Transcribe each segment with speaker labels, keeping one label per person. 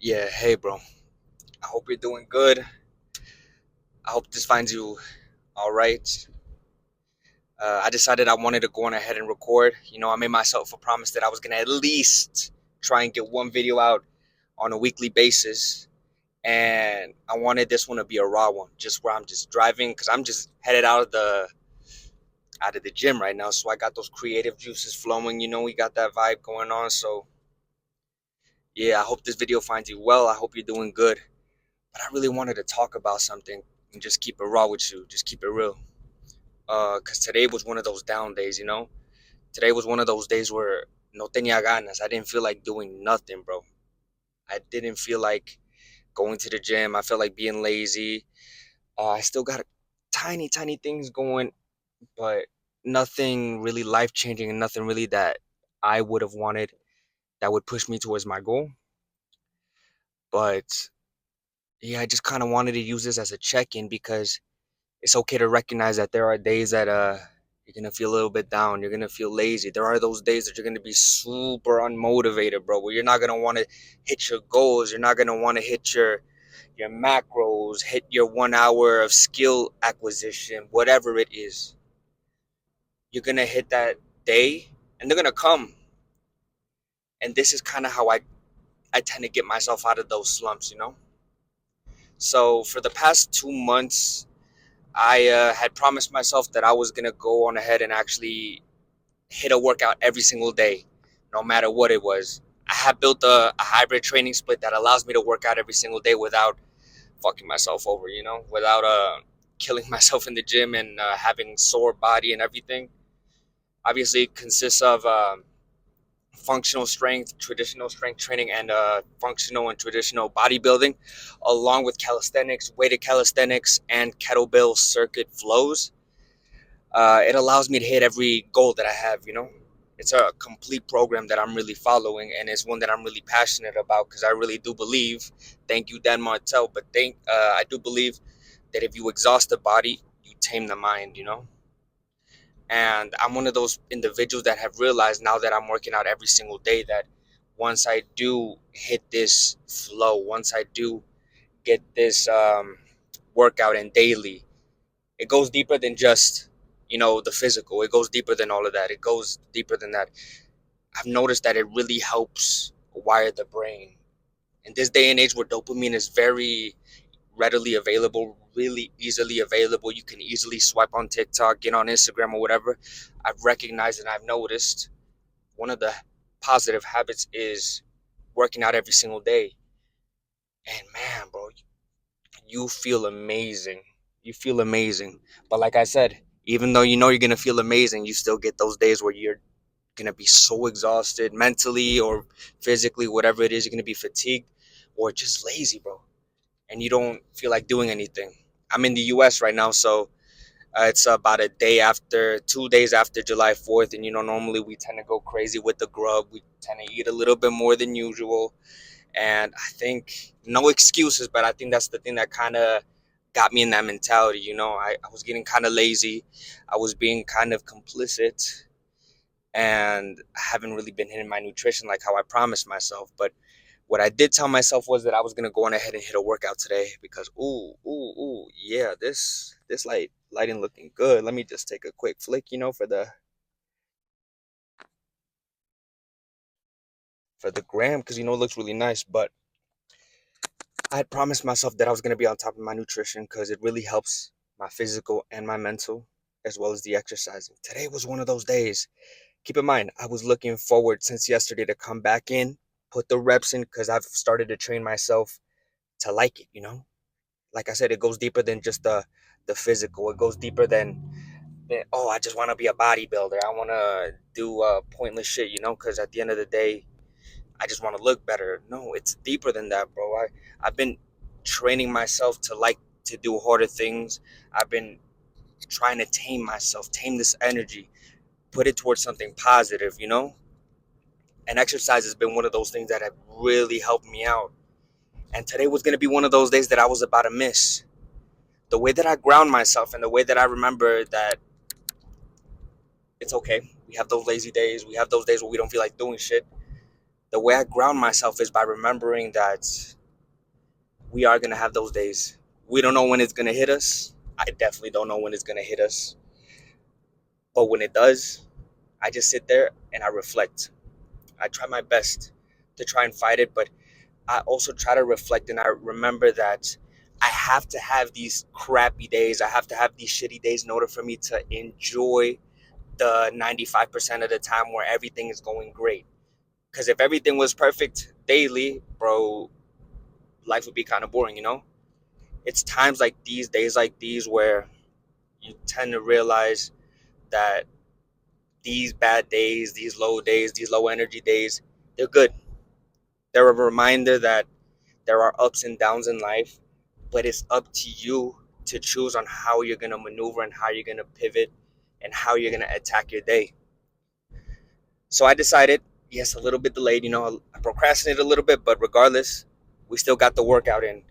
Speaker 1: Yeah, hey, bro. I hope you're doing good. I hope this finds you all right. I decided I wanted to go on ahead and record. I made myself a promise that I was gonna at least try and get one video out on a weekly basis, and I wanted this one to be a raw one, just where I'm just driving, because I'm just headed out of the gym right now. So I got those creative juices flowing. We got that vibe going on. So yeah, I hope this video finds you well. I hope you're doing good. But I really wanted to talk about something and just keep it raw with you. Just keep it real. Because today was one of those down days. Today was one of those days where no tenía ganas. I didn't feel like doing nothing, bro. I didn't feel like going to the gym. I felt like being lazy. I still got tiny, tiny things going, but nothing really life changing and nothing really that I would have wanted that would push me towards my goal. But yeah, I just kind of wanted to use this as a check in because it's okay to recognize that there are days that you're gonna feel a little bit down, you're gonna feel lazy. There are those days that you're gonna be super unmotivated, bro, where you're not gonna want to hit your goals, you're not gonna want to hit your macros, hit your 1 hour of skill acquisition, whatever it is. You're gonna hit that day and they're gonna come. And this is kind of how I tend to get myself out of those slumps. So for the past 2 months, I had promised myself that I was gonna go on ahead and actually hit a workout every single day, no matter what it was. I have built a hybrid training split that allows me to work out every single day without fucking myself over, without killing myself in the gym and having sore body and everything. Obviously, it consists of functional strength, traditional strength training, and functional and traditional bodybuilding, along with calisthenics, weighted calisthenics, and kettlebell circuit flows. It allows me to hit every goal that I have. It's a complete program that I'm really following, and it's one that I'm really passionate about because I really do believe, thank you, Dan Martell, but I do believe that if you exhaust the body, you tame the mind. And I'm one of those individuals that have realized now that I'm working out every single day that once I do hit this flow, once I do get this workout in daily, it goes deeper than just the physical. It goes deeper than all of that. It goes deeper than that. I've noticed that it really helps wire the brain in this day and age where dopamine is very readily available, really easily available. You can easily swipe on TikTok, get on Instagram or whatever. I've recognized and I've noticed one of the positive habits is working out every single day. And man, bro, you feel amazing. You feel amazing. But like I said, even though you know you're gonna feel amazing, you still get those days where you're gonna be so exhausted mentally or physically, whatever it is. You're gonna be fatigued or just lazy, bro, and you don't feel like doing anything. I'm in the U.S. right now, so it's about 2 days after July 4th, and normally we tend to go crazy with the grub. We tend to eat a little bit more than usual, and I think no excuses, but I think that's the thing that kind of got me in that mentality. I was getting kind of lazy. I was being kind of complicit, and I haven't really been hitting my nutrition like how I promised myself. But what I did tell myself was that I was gonna go on ahead and hit a workout today because yeah, this lighting looking good. Let me just take a quick flick, for the gram because it looks really nice. But I had promised myself that I was gonna be on top of my nutrition because it really helps my physical and my mental as well as the exercising. Today was one of those days. Keep in mind, I was looking forward since yesterday to come back in, put the reps in because I've started to train myself to like it. Like I said, it goes deeper than just the physical. It goes deeper than oh, I just want to be a bodybuilder. I want to do pointless shit. Because at the end of the day, I just want to look better. No, it's deeper than that, bro. I've been training myself to like to do harder things. I've been trying to tame myself, tame this energy, put it towards something positive. And exercise has been one of those things that have really helped me out. And today was going to be one of those days that I was about to miss. The way that I ground myself and the way that I remember that it's okay. We have those lazy days. We have those days where we don't feel like doing shit. The way I ground myself is by remembering that we are going to have those days. We don't know when it's going to hit us. I definitely don't know when it's going to hit us. But when it does, I just sit there and I reflect. I try my best to try and fight it, but I also try to reflect and I remember that I have to have these crappy days. I have to have these shitty days in order for me to enjoy the 95% of the time where everything is going great. Because if everything was perfect daily, bro, life would be kind of boring, you know? It's times like these, days like these, where you tend to realize that these bad days, these low energy days, they're good. They're a reminder that there are ups and downs in life, but it's up to you to choose on how you're going to maneuver and how you're going to pivot and how you're going to attack your day. So I decided, yes, a little bit delayed, I procrastinated a little bit, but regardless, we still got the workout in.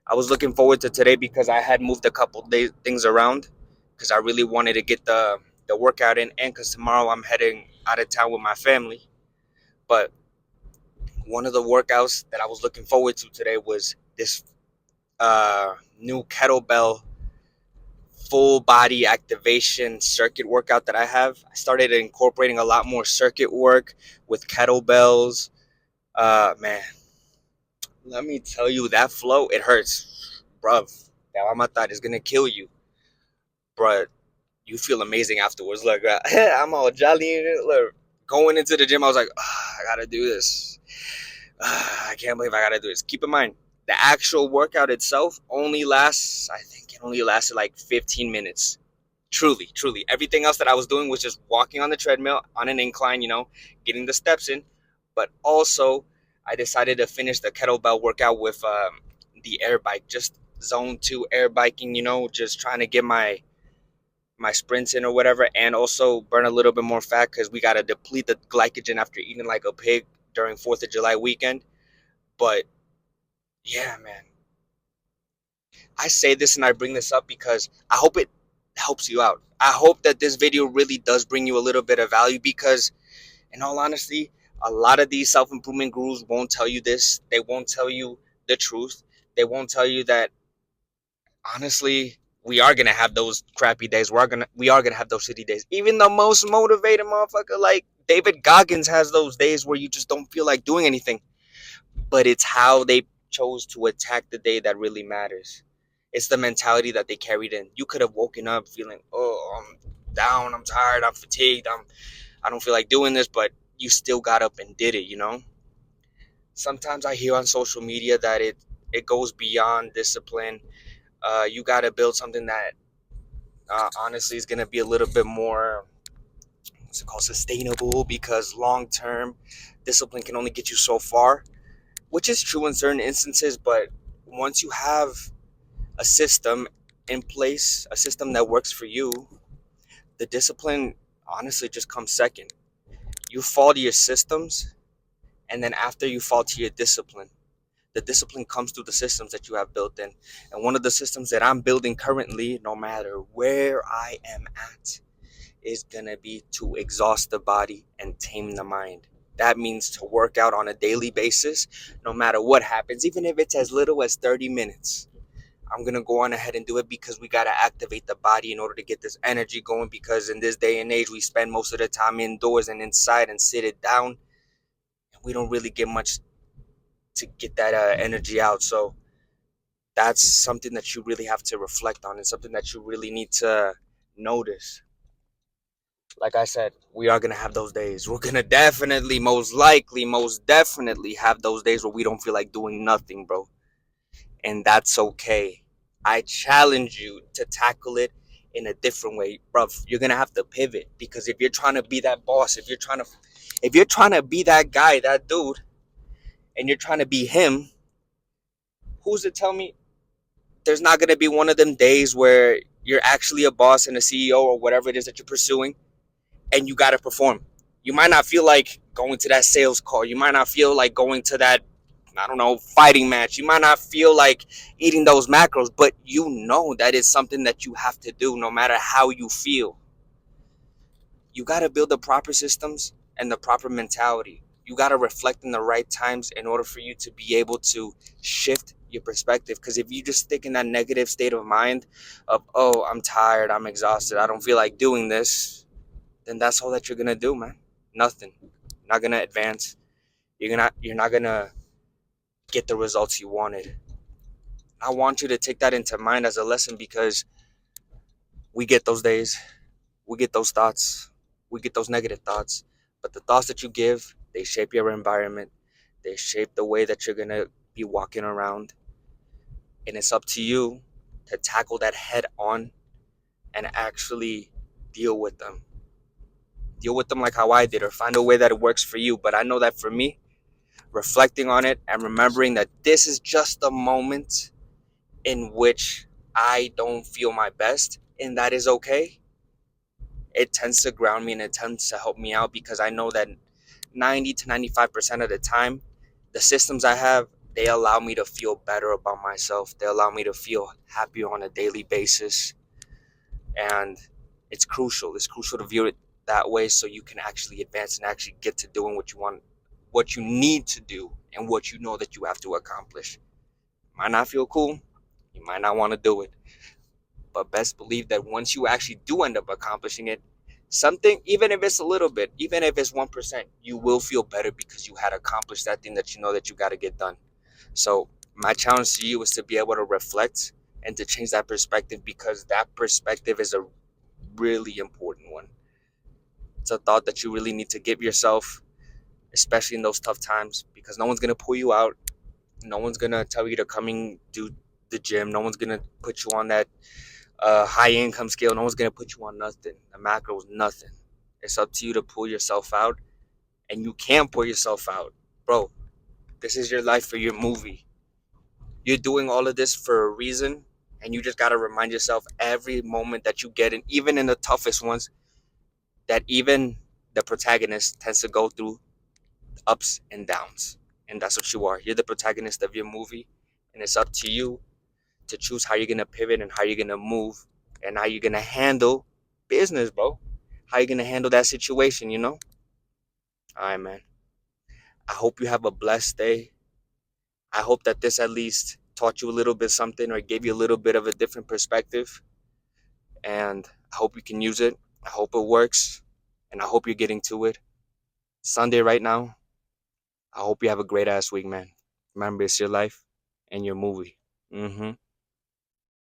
Speaker 1: I was looking forward to today because I had moved a couple days, things around because I really wanted to get the workout in, and because tomorrow I'm heading out of town with my family. But one of the workouts that I was looking forward to today was this new kettlebell full body activation circuit workout that I have. I started incorporating a lot more circuit work with kettlebells. Man, let me tell you, that flow, it hurts. Bruv, that mama is gonna kill you. But you feel amazing afterwards. Look, I'm all jolly in it. Look, going into the gym, I was like, I gotta do this. I can't believe I gotta do this. Keep in mind, the actual workout itself only lasts, I think it only lasted like 15 minutes. Truly, truly. Everything else that I was doing was just walking on the treadmill on an incline, getting the steps in. But also, I decided to finish the kettlebell workout with the air bike, just zone 2 air biking, just trying to get my sprints in or whatever, and also burn a little bit more fat because we got to deplete the glycogen after eating like a pig during 4th of July weekend. But yeah, man, I say this and I bring this up because I hope it helps you out. I hope that this video really does bring you a little bit of value because, in all honesty, a lot of these self-improvement gurus won't tell you this. They won't tell you the truth. They won't tell you that, honestly, we are gonna have those crappy days. We are gonna have those shitty days. Even the most motivated motherfucker like David Goggins has those days where you just don't feel like doing anything. But it's how they chose to attack the day that really matters. It's the mentality that they carried in. You could have woken up feeling, oh, I'm down, I'm tired, I'm fatigued, I don't feel like doing this, but you still got up and did it. Sometimes I hear on social media that it goes beyond discipline. You got to build something that honestly is going to be a little bit more, what's it called, sustainable, because long term discipline can only get you so far, which is true in certain instances. But once you have a system in place, a system that works for you, the discipline honestly just comes second. You fall to your systems, and then after you fall to your discipline, the discipline comes through the systems that you have built in. And one of the systems that I'm building currently, no matter where I am at, is gonna be to exhaust the body and tame the mind. That means to work out on a daily basis, no matter what happens, even if it's as little as 30 minutes. I'm going to go on ahead and do it because we got to activate the body in order to get this energy going, because in this day and age, we spend most of the time indoors and inside and sit it down. And we don't really get much to get that energy out. So that's something that you really have to reflect on, and something that you really need to notice. Like I said, we are going to have those days. We're going to definitely, most likely, most definitely have those days where we don't feel like doing nothing, bro. And that's okay. I challenge you to tackle it in a different way, bro. You're going to have to pivot, because if you're trying to be that boss, if you're trying to be that guy, that dude, and you're trying to be him, who's to tell me there's not going to be one of them days where you're actually a boss and a CEO or whatever it is that you're pursuing, and you got to perform. You might not feel like going to that sales call. You might not feel like going to that, I don't know, fighting match. You might not feel like eating those macros, but you know that is something that you have to do no matter how you feel. You got to build the proper systems and the proper mentality. You got to reflect in the right times in order for you to be able to shift your perspective. Because if you just stick in that negative state of mind of, oh, I'm tired, I'm exhausted, I don't feel like doing this, then that's all that you're gonna do, man. Nothing. You're not gonna advance. You're not gonna get the results you wanted. I want you to take that into mind as a lesson, because we get those days, we get those thoughts, we get those negative thoughts. But the thoughts that you give, they shape your environment, they shape the way that you're gonna be walking around. And it's up to you to tackle that head on and actually deal with them. Deal with them like how I did, or find a way that it works for you. But I know that for me, reflecting on it and remembering that this is just a moment in which I don't feel my best, and that is okay. It tends to ground me and it tends to help me out, because I know that 90 to 95% of the time, the systems I have, they allow me to feel better about myself. They allow me to feel happier on a daily basis. And it's crucial. It's crucial to view it that way, so you can actually advance and actually get to doing what you want, what you need to do, and what you know that you have to accomplish. Might not feel cool. You might not want to do it. But best believe that once you actually do end up accomplishing it, something, even if it's a little bit, even if it's 1%, you will feel better because you had accomplished that thing that you know that you got to get done. So my challenge to you is to be able to reflect and to change that perspective, because that perspective is a really important one. It's a thought that you really need to give yourself, especially in those tough times, because no one's going to pull you out. No one's going to tell you to come and do the gym. No one's going to put you on that high income scale. No one's going to put you on nothing. The macro is nothing. It's up to you to pull yourself out, and you can pull yourself out. Bro, this is your life for your movie. You're doing all of this for a reason, and you just got to remind yourself every moment that you get in, even in the toughest ones, that even the protagonist tends to go through ups and downs. And that's what you are. You're the protagonist of your movie, and it's up to you to choose how you're going to pivot and how you're going to move and how you're going to handle business, bro. How you're going to handle that situation, you know? All right, man. I hope you have a blessed day. I hope that this at least taught you a little bit something, or gave you a little bit of a different perspective. And I hope you can use it. I hope it works. And I hope you're getting to it. Sunday right now. I hope you have a great ass week, man. Remember, it's your life and your movie. Mm-hmm.